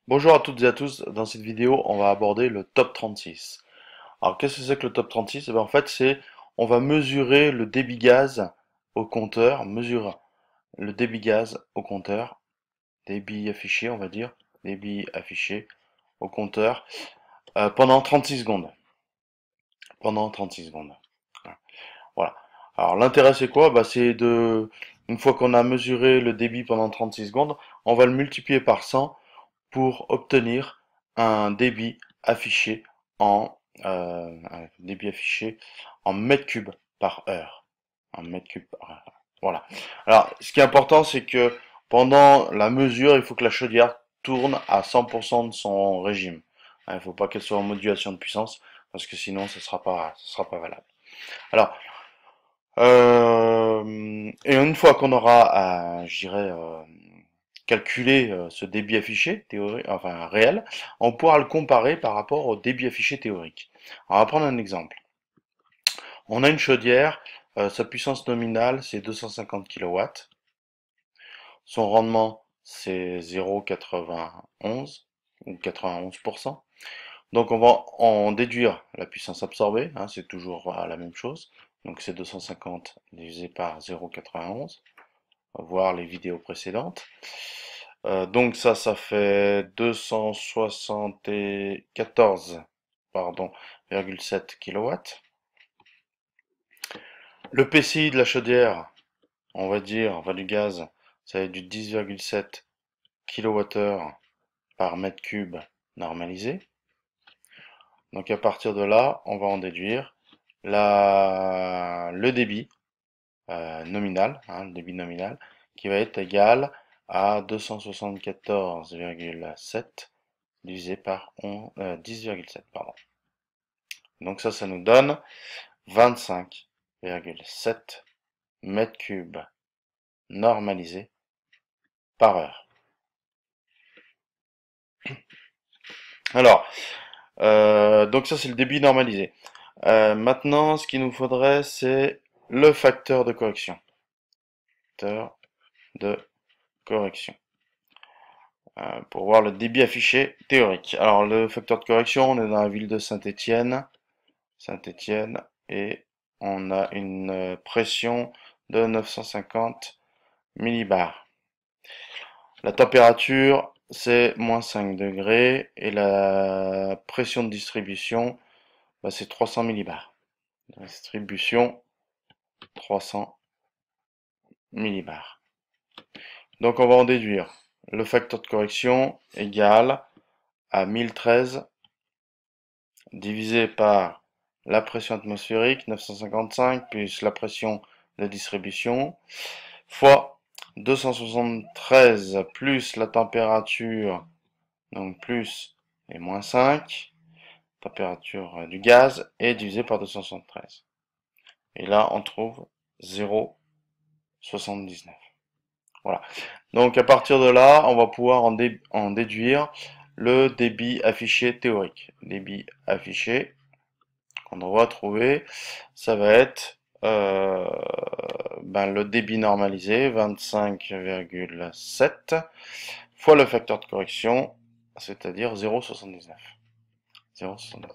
Bonjour à toutes et à tous, dans cette vidéo on va aborder le top 36. Alors qu'est-ce que c'est que le top 36? En fait on va mesurer le débit gaz au compteur, mesure le débit gaz au compteur, débit affiché on va dire, débit affiché au compteur, pendant 36 secondes. Pendant 36 secondes. Voilà. Alors l'intérêt c'est quoi? Une fois qu'on a mesuré le débit pendant 36 secondes, on va le multiplier par 100 pour obtenir un débit affiché un débit affiché en mètres cubes par heure. En mètres cubes par heure. Voilà. Alors, ce qui est important, c'est que pendant la mesure, il faut que la chaudière tourne à 100% de son régime. Il ne faut pas qu'elle soit en modulation de puissance, parce que sinon, ce sera pas valable. Alors, et une fois qu'on aura, je dirais, calculer ce débit affiché théorique, enfin réel, on pourra le comparer par rapport au débit affiché théorique. Alors, on va prendre un exemple. On a une chaudière, sa puissance nominale c'est 250 kW, son rendement c'est 0,91 ou 91%. Donc on va en déduire la puissance absorbée, hein, c'est toujours la même chose. Donc c'est 250 divisé par 0,91, voir les vidéos précédentes. Donc ça fait 274, pardon, 7 kW. Le PCI de la chaudière, enfin du gaz, ça va être du 10,7 kWh par mètre cube normalisé. Donc à partir de là, on va en déduire le débit nominal, hein, le débit nominal, qui va être égal à 274,7 divisé par 10,7, pardon. Donc ça nous donne 25,7 mètres cubes normalisés par heure. Alors, donc ça c'est le débit normalisé. Maintenant, ce qu'il nous faudrait, c'est le facteur de correction. Facteur de correction. Pour voir le débit affiché théorique. Alors, le facteur de correction, on est dans la ville de Saint-Étienne. Saint-Étienne, et on a une pression de 950 millibars. La température, c'est moins 5 degrés, et la pression de distribution, c'est 300 millibars. Distribution, 300 millibars. Donc on va en déduire le facteur de correction égal à 1013 divisé par la pression atmosphérique, 955, plus la pression de distribution, fois 273 plus la température, donc plus les moins 5, température du gaz, et divisé par 273. Et là, on trouve 0,79. Voilà. Donc à partir de là, on va pouvoir en déduire le débit affiché théorique. Débit affiché qu'on doit trouver, ça va être le débit normalisé, 25,7, fois le facteur de correction, c'est-à-dire 0,79. 0,79.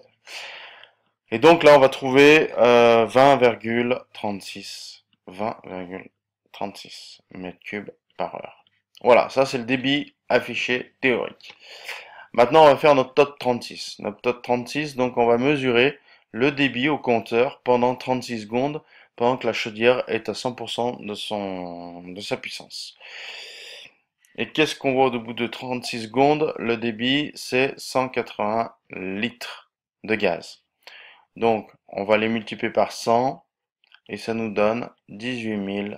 Et donc là, on va trouver 20,36 mètres cubes par heure. Voilà, ça c'est le débit affiché théorique. Maintenant, on va faire notre top 36. Notre top 36, donc on va mesurer le débit au compteur pendant 36 secondes, pendant que la chaudière est à 100% de sa puissance. Et qu'est-ce qu'on voit au bout de 36 secondes? Le débit, c'est 180 litres de gaz. Donc, on va les multiplier par 100 et ça nous donne 18 000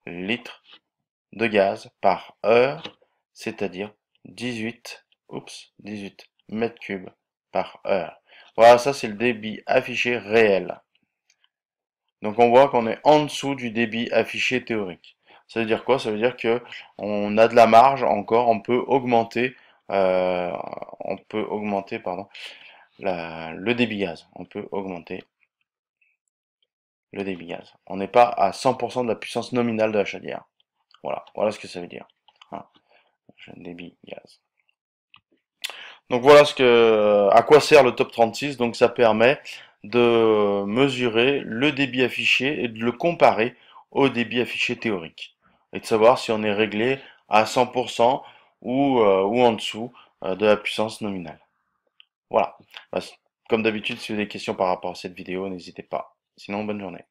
litres de gaz par heure, c'est-à-dire 18 mètres cubes par heure. Voilà, ça c'est le débit affiché réel. Donc on voit qu'on est en dessous du débit affiché théorique. Ça veut dire quoi? Ça veut dire que on a de la marge encore, euh, on peut augmenter, pardon, le débit gaz. On peut augmenter le débit gaz. On n'est pas à 100% de la puissance nominale de la chaudière. Voilà, voilà ce que ça veut dire. Hein, débit gaz. Donc voilà à quoi sert le top 36. Donc ça permet de mesurer le débit affiché et de le comparer au débit affiché théorique. Et de savoir si on est réglé à 100% ou en dessous de la puissance nominale. Voilà. Bah, comme d'habitude, si vous avez des questions par rapport à cette vidéo, n'hésitez pas. Sinon, bonne journée.